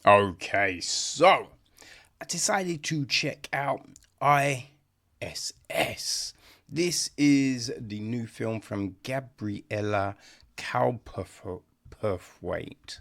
Okay, so I decided to check out ISS. This is the new film from Gabriella Cowperthwaite,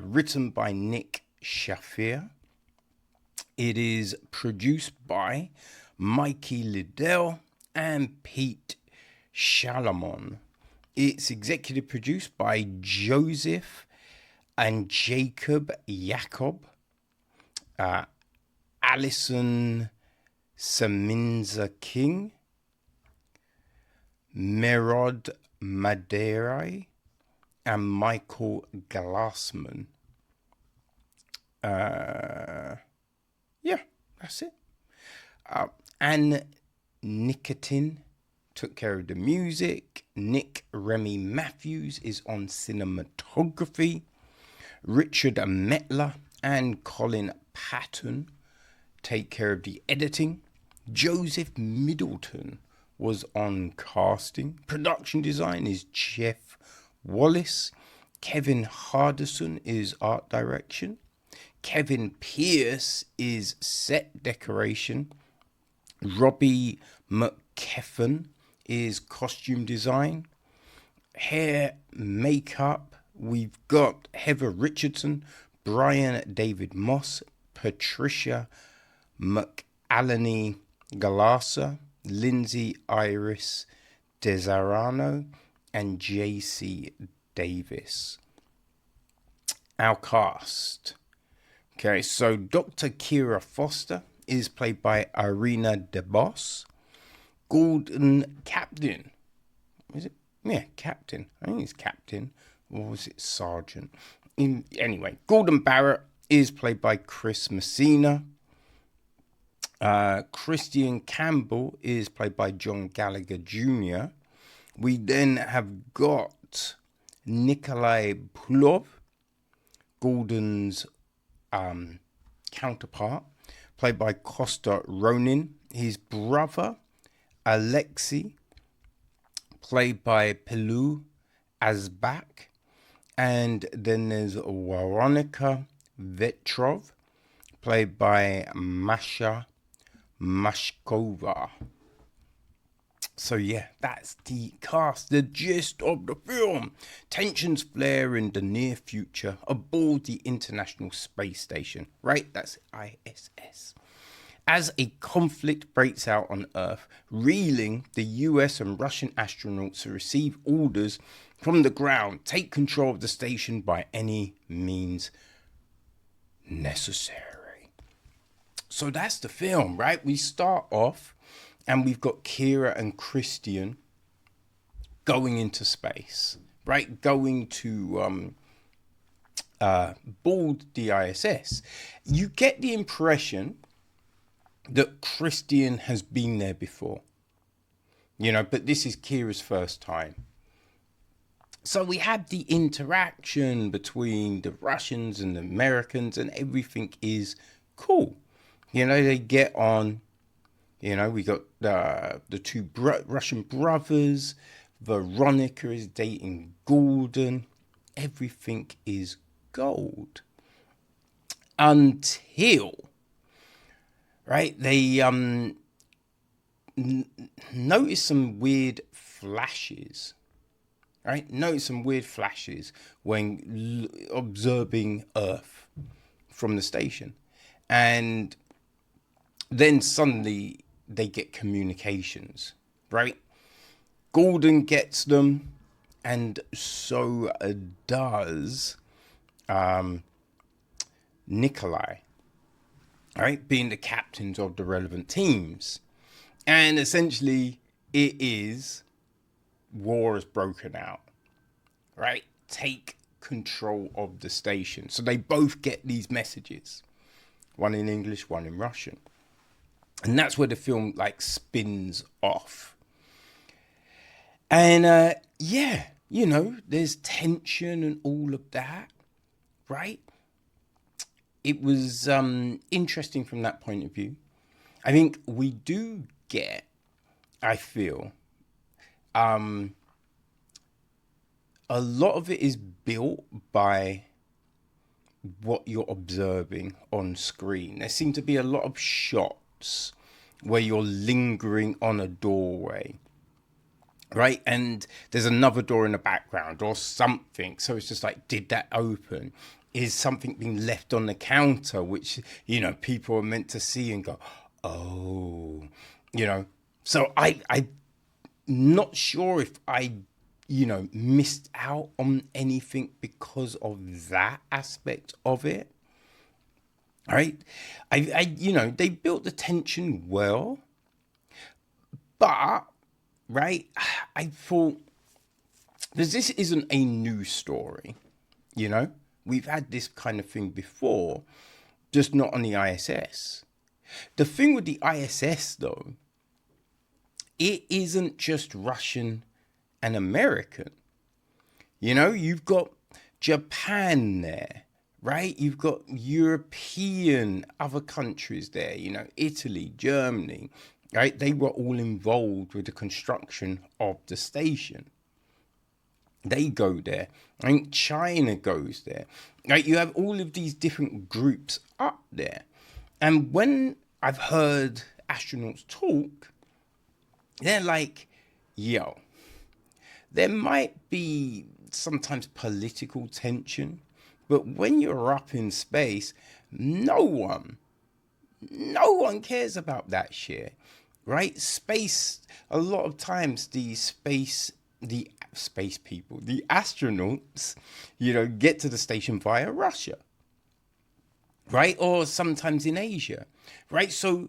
written by Nick Shafir. It is produced by Mikey Liddell and Pete Shalamon. It's executive produced by Joseph and Jacob Jacob, Alison Seminza King, Merod Madeira, and Michael Glassman. Yeah, that's it. And Nicotine took care of the music. Nick Remy Matthews is on cinematography. Richard Metler and Colin Patton take care of the editing. Joseph Middleton was on casting. Production design is Jeff Wallace. Kevin Hardison is art direction. Kevin Pierce is set decoration. Robbie McKeffen is costume design. Hair, makeup, we've got Heather Richardson, Brian David Moss, Patricia McAlany Galassa, Lindsay Iris Desarano, and JC Davis. Our cast. Okay, so Dr. Kira Foster is played by Irina DeBoss. Gordon Captain. Is it? Yeah, Captain. I think it's Captain. Or was it Sergeant? Anyway, Gordon Barrett is played by Chris Messina. Christian Campbell is played by John Gallagher Jr. We then have got Nikolai Pulov, Gordon's counterpart, played by Costa Ronin. His brother, Alexei, played by Pelu Azbak. And then there's Veronica Vetrov, played by Masha Mashkova. So yeah, that's the cast, the gist of the film. Tensions flare in the near future aboard the International Space Station, right? That's ISS. As a conflict breaks out on Earth, reeling, the US and Russian astronauts receive orders from the ground, take control of the station by any means necessary. So that's the film, right? We start off and we've got Kira and Christian going into space, right? Going to board the ISS. You get the impression that Christian has been there before, but this is Kira's first time. So we have the interaction between the Russians and the Americans, and everything is cool. They get on. We got the two Russian brothers. Veronica is dating Gordon. Everything is gold. Until, right, they notice some weird flashes. Right? Notice some weird flashes when observing Earth from the station. And then suddenly they get communications, right? Gordon gets them, and so does Nikolai, right? Being the captains of the relevant teams. And essentially, it is war has broken out, right? Take control of the station. So they both get these messages, one in English, one in Russian. And that's where the film spins off. And there's tension and all of that, right? It was interesting from that point of view. I think we do get, I feel, a lot of it is built by what you're observing on screen. There seem to be a lot of shots where you're lingering on a doorway, right? And there's another door in the background or something. So it's just like, did that open? Is something being left on the counter, which, people are meant to see and go, oh, So I'm not sure if I, missed out on anything because of that aspect of it. Right? They built the tension well, but, right, I thought, because this isn't a new story, we've had this kind of thing before, just not on the ISS. The thing with the ISS, though, it isn't just Russian and American. You've got Japan there, right? You've got European, other countries there, Italy, Germany, right? They were all involved with the construction of the station. They go there. I think China goes there. Right? You have all of these different groups up there. And when I've heard astronauts talk, they're like, yo, there might be sometimes political tension, but when you're up in space, no one cares about that shit, right? Space, a lot of times the space people, the astronauts, get to the station via Russia, right? Or sometimes in Asia, right? So,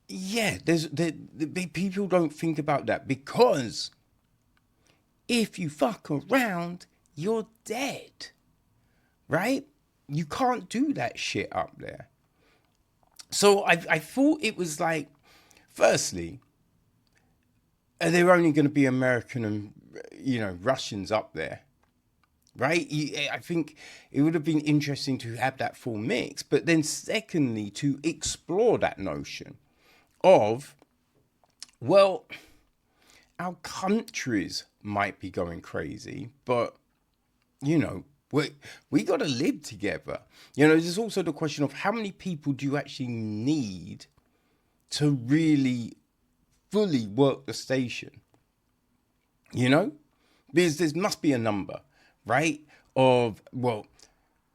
yeah, the people don't think about that because if you fuck around, you're dead, right? You can't do that shit up there. So I thought it was like, firstly, are there only going to be American and, Russians up there? Right? I think it would have been interesting to have that full mix. But then secondly, to explore that notion of, well, our countries might be going crazy, but, we got to live together. There's also the question of how many people do you actually need to really fully work the station? Because there must be a number, right? Of, well,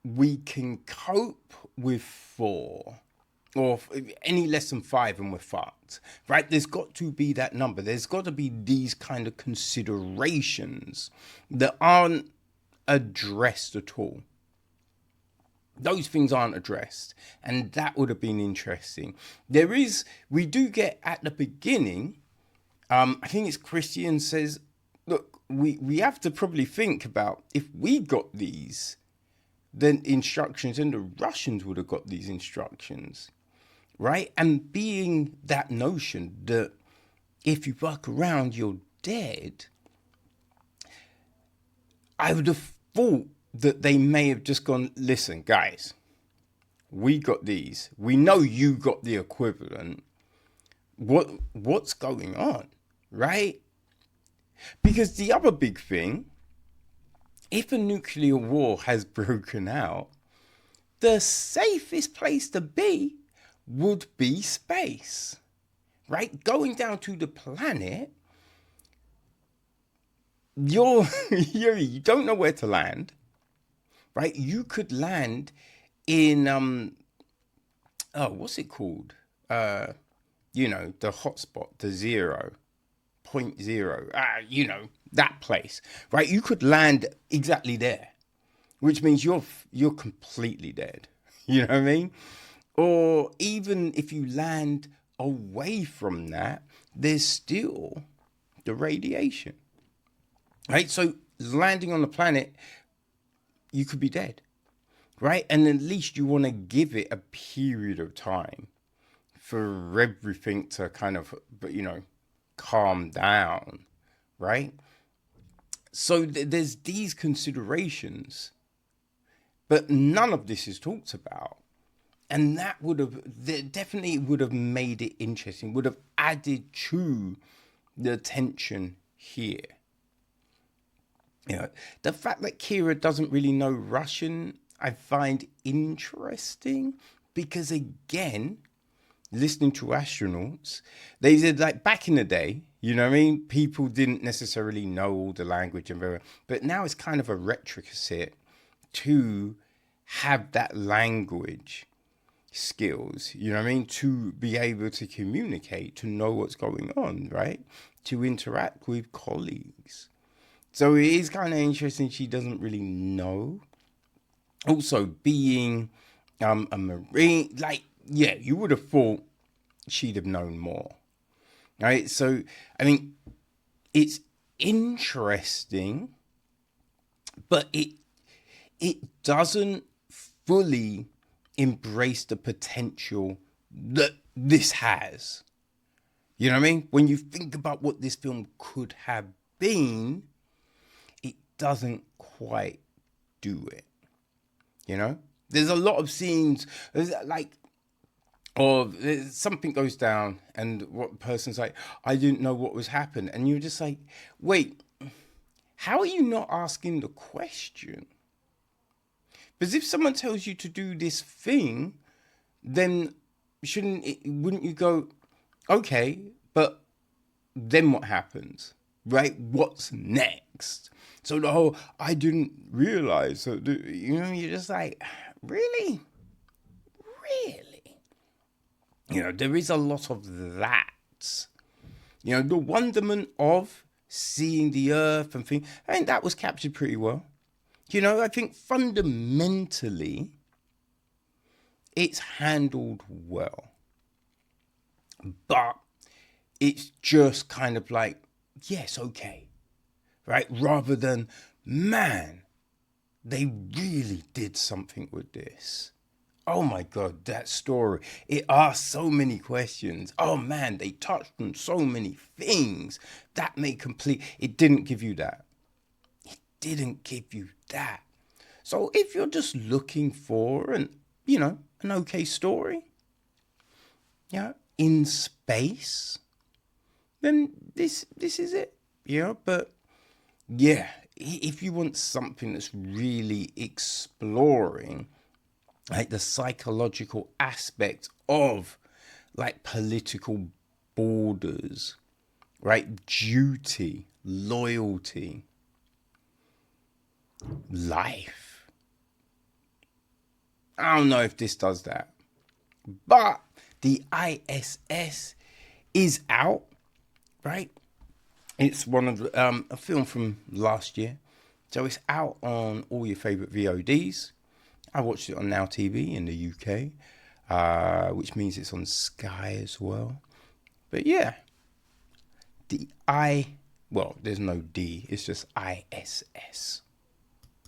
we can cope with 4, or any less than 5 and we're fucked, right? There's got to be that number. There's got to be these kind of considerations that aren't addressed at all. Those things aren't addressed, and that would have been interesting. We do get at the beginning, I think it's Christian says, look, we have to probably think about if we got these then instructions, and the Russians would have got these instructions, right? And being that notion that if you fuck around, you're dead, I would have thought that they may have just gone, listen, guys, we got these. We know you got the equivalent. What's going on, right? Because the other big thing, if a nuclear war has broken out, the safest place to be would be space, right? Going down to the planet, you don't know where to land, right? You could land in, what's it called? The hotspot, the 0.0, that place, right? You could land exactly there, which means you're completely dead. You know what I mean? Or even if you land away from that, there's still the radiation, right? So landing on the planet, you could be dead, right? And at least you want to give it a period of time for everything to kind of, calm down, right? So there's these considerations, but none of this is talked about. And that definitely would have made it interesting, would have added to the tension here. The fact that Kira doesn't really know Russian, I find interesting because, again, listening to astronauts, they said, like, back in the day, you know what I mean? People didn't necessarily know all the language and very, but now it's kind of a retrofit to have that language skills, you know what I mean? To be able to communicate, to know what's going on, right? To interact with colleagues. So it is kind of interesting. She doesn't really know. Also, being a Marine, like, yeah, you would have thought she'd have known more, right? So, I mean, it's interesting, but it doesn't fully embrace the potential that this has. You know what I mean? When you think about what this film could have been, it doesn't quite do it. You know? There's a lot of scenes, like, or something goes down and what person's like, I didn't know what was happening. And you're just like, wait, how are you not asking the question? Because if someone tells you to do this thing, then wouldn't you go, okay, but then what happens? Right? What's next? So the whole, I didn't realize, so you're just like, really? Really? You know, there is a lot of that. You know, the wonderment of seeing the earth and things, I think that was captured pretty well. You know, I think fundamentally, it's handled well. But it's just kind of like, yes, okay. Right? Rather than, man, they really did something with this. Oh my God, that story. It asked so many questions. Oh man, they touched on so many things. That made complete. It didn't give you that. It didn't give you that. So if you're just looking for an okay story, in space, then this is it. But yeah, if you want something that's really exploring like the psychological aspect of like political borders, right? Duty, loyalty, life. I don't know if this does that. But the ISS is out, right? It's one of a film from last year. So it's out on all your favorite VODs. I watched it on Now TV in the UK, which means it's on Sky as well. But yeah, there's no D, it's just ISS.